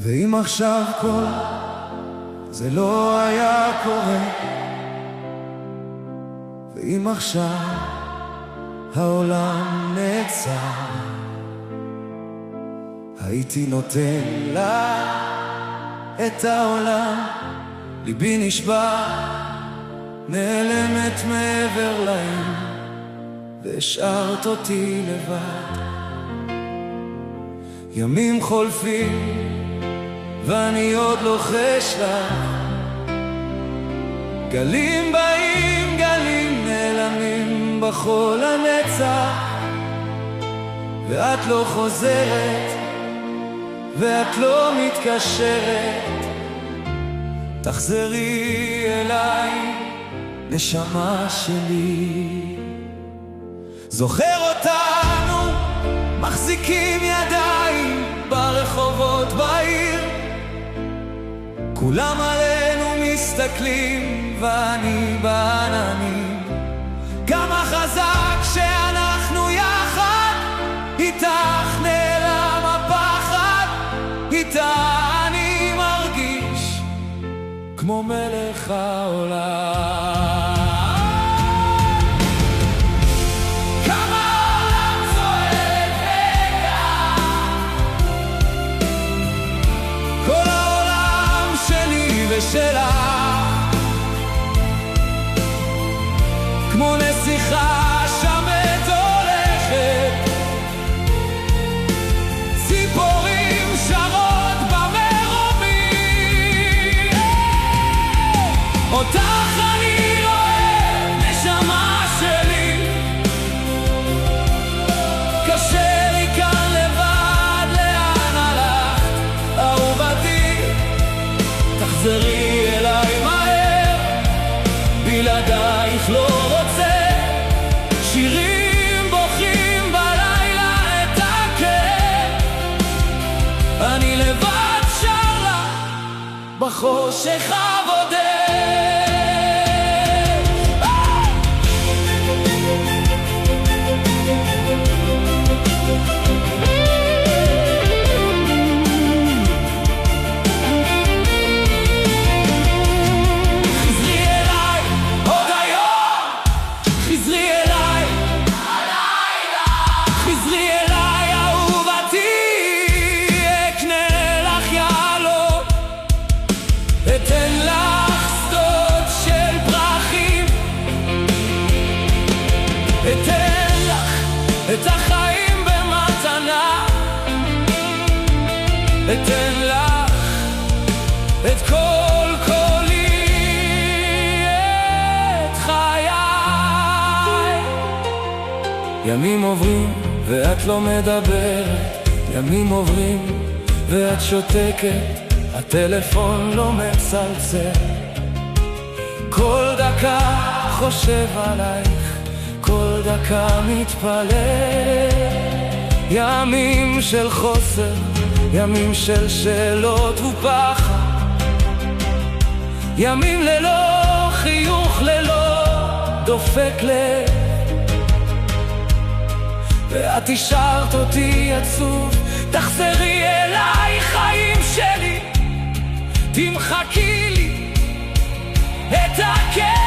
ואם עכשיו כל זה לא היה קורה, ואם עכשיו העולם נעצר, הייתי נותן לה את העולם. ליבי נשבע, נעלמת מעבר לים, והשארת אותי לבד. ימים חולפים ואני עוד לוחש לך, גלים באים, גלים נעלמים בחול הנצח, ואת לא חוזרת ואת לא מתקשרת. תחזרי אליי, נשמה שלי. זוכר אותנו מחזיקים ידיים ברחובות בעיר, כולם עלינו מסתכלים ואני בעננים. כמה חזק שאנחנו יחד, איתך נעלם הפחד, איתה אני מרגיש כמו מלך העולם. ושלה כמו נסיכה שמת הולכת, ציפורים שרות במרומים. אותך אני אוהב, נשמה שלי, קשה לי כאן לבד. לאן הלכת אהובתי? תחזרי אליי מהר, בלעדייך לא רוצה. שירים בוכים בלילה את הכאב, אני לבד שר לה בחושך הבודד. אתן לך את החיים במתנה, אתן לך את כל קולי, את חיי. ימים עוברים ואת לא מדברת, ימים עוברים ואת שותקת, הטלפון לא מצלצל. כל דקה חושב עלייך, כל דקה מתפלל. ימים של חוסר, ימים של שאלות ופחד, ימים ללא חיוך, ללא דופק לב. ואת השארת אותי עצוב, תחזרי אליי חיים שלי, תמחקי לי את הכאב.